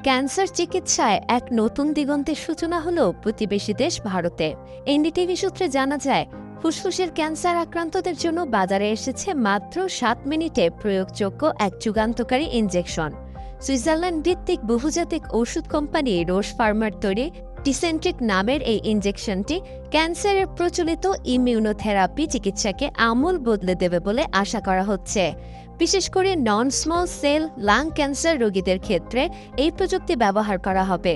Cancer চিকিৎসায় এক নতুন দিগন্তের সূচনা হলো প্রতিবেশী দেশ ভারতে। এনডিটিভি সূত্রে জানা যায়, ফুসফুসের ক্যান্সার আক্রান্তদের জন্য বাজারে এসেছে মাত্র 7 মিনিটে প্রয়োগযোগ্য এক যুগান্তকারী ইনজেকশন। সুইজারল্যান্ড ভিত্তিক বহুজাতিক ওষুধ কোম্পানি রোশ ফার্মার তৈরি টিসেন্ট্রিক নামের এই ইনজেকশনটি ক্যান্সারের প্রচলিত ইমিউনোথেরাপি চিকিৎসাকে আমূল বদলে দেবে বলে আশা করা হচ্ছে। বিশেষ করে non small cell lung cancer রোগীদের ক্ষেত্রে এই প্রযুক্তি ব্যবহার করা হবে।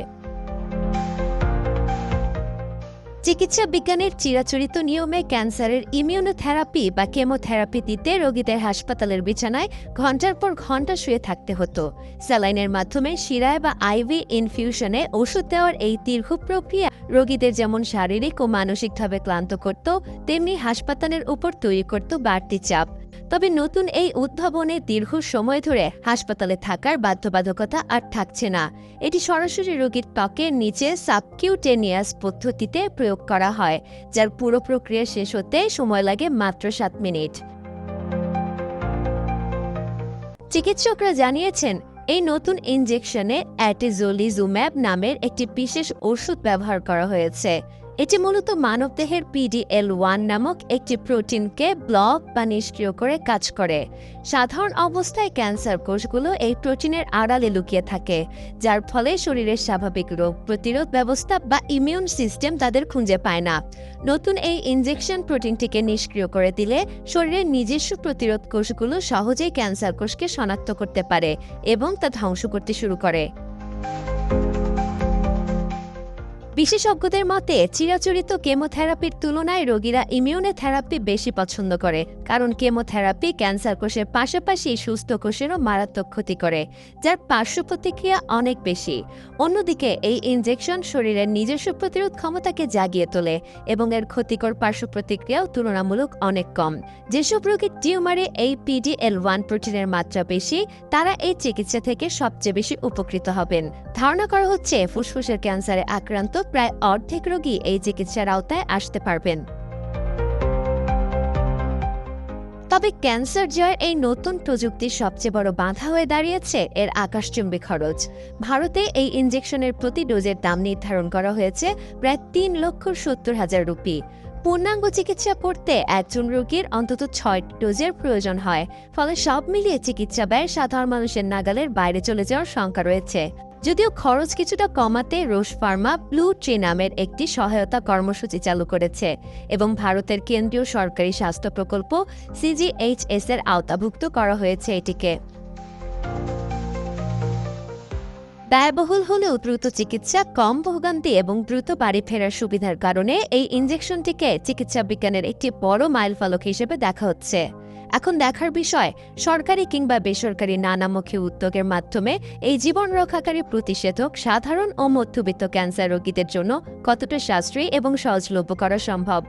চিকিৎসা বিজ্ঞানের চিরাচরিত নিয়মে ক্যান্সারের ইমিউনোথেরাপি বা কেমোথেরাপি দিতে রোগীদের হাসপাতালের বিছানায় ঘণ্টার পর ঘণ্টা শুয়ে থাকতে হতো। স্যালাইনের মাধ্যমে শিরায় বা আইভি ইনফিউশনে ওষুধ দেওয়ার এই দীর্ঘ প্রক্রিয়া রোগীদের যেমন শারীরিক ও মানসিকভাবে ক্লান্ত করত, তেমনি হাসপাতালের উপর তৈরি করত বাড়তি চাপ। তবে নতুন এই উদ্ভাবনে দীর্ঘ সময় ধরে হাসপাতালে থাকার বাধ্যবাধকতা আর থাকছে না। এটি সরাসরি রোগীর ত্বকের নিচে সাবকিউটেনিয়াস পদ্ধতিতে প্রয়োগ করা হয়, যার পুরো প্রক্রিয়া শেষ হতে সময় লাগে মাত্র 7 মিনিট। চিকিৎসকরা জানিয়েছেন, এই নতুন ইনজেকশনে অ্যাটেজোলিজুম্যাব নামের একটি বিশেষ ওষুধ ব্যবহার করা হয়েছে। এটি মূলত মানবদেহের PD-L1 নামক একটি প্রোটিনকে ব্লক বা নিষ্ক্রিয় করে কাজ করে। সাধারণ অবস্থায় ক্যান্সার কোষগুলো এই প্রোটিনের আড়ালে লুকিয়ে থাকে, যার ফলে শরীরের স্বাভাবিক রোগ প্রতিরোধ ব্যবস্থা বা ইমিউন সিস্টেম তাদের খুঁজে পায় না। নতুন এই ইনজেকশন প্রোটিনটিকে নিষ্ক্রিয় করে দিলে শরীরের নিজস্ব প্রতিরোধ কোষগুলো সহজেই ক্যান্সার কোষকে শনাক্ত করতে পারে এবং তা ধ্বংস করতে শুরু করে। বিশেষজ্ঞদের মতে, চিরাচরিত কেমোথেরাপির তুলনায় রোগীরা ইমিউনোথেরাপি বেশি পছন্দ করে, কারণ কেমোথেরাপি ক্যান্সার কোষের পাশাপাশি সুস্থ কোষেরও মারাত্মক ক্ষতি করে, যার পার্শ্ব প্রতিক্রিয়া অনেক বেশি। অন্যদিকে এই ইনজেকশন শরীরের নিজস্ব প্রতিরোধ ক্ষমতাকে জাগিয়ে তোলে এবং এর ক্ষতিকর পার্শ্ব প্রতিক্রিয়াও তুলনামূলক অনেক কম। যেসব রোগীর টিউমারে এই PD-L1 প্রোটিনের মাত্রা বেশি, তারা এই চিকিৎসা থেকে সবচেয়ে বেশি উপকৃত হবেন। ধারণা করা হচ্ছে, ফুসফুসের ক্যান্সারে আক্রান্ত প্রায় অর্ধেক রোগী এই চিকিৎসার আওতায় আসতে পারবেন। তবে ক্যান্সার জয়ের এই নতুন প্রযুক্তির সবচেয়ে বড় বাধা হয়ে দাঁড়িয়েছে এর আকাশচুম্বী খরচ। ভারতে এই ইনজেকশনের প্রতি ডোজের দাম নির্ধারণ করা হয়েছে প্রায় 3,70,000 রুপি। পূর্ণাঙ্গ চিকিৎসা করতে একজন রোগীর অন্তত 6 ডোজের প্রয়োজন হয়। ফলে সব মিলিয়ে চিকিৎসা ব্যয় সাধারণ মানুষের নাগালের বাইরে চলে যাওয়ার শঙ্কা রয়েছে। যদিও খরচ কিছুটা কমাতে রোশ ফার্মা ব্লু ট্রি নামের একটি সহায়তা কর্মসূচি চালু করেছে এবং ভারতের কেন্দ্রীয় সরকারি স্বাস্থ্য প্রকল্প CGHS এর আওতাভুক্ত করা হয়েছে এটিকে। ব্যয়বহুল হলেও দ্রুত চিকিৎসা, কম ভোগান্তি এবং দ্রুত বাড়ি ফেরার সুবিধার কারণে এই ইনজেকশনটিকে চিকিৎসা বিজ্ঞানের একটি বড় মাইলফলক হিসেবে দেখা হচ্ছে। এখন দেখার বিষয়, সরকারি কিংবা বেসরকারি নানামুখী উদ্যোগের মাধ্যমে এই জীবন রক্ষাকারী প্রতিষেধক সাধারণ ও মধ্যবিত্ত ক্যান্সার রোগীদের জন্য কতটা সাশ্রয়ী এবং সহজলভ্য করা সম্ভব।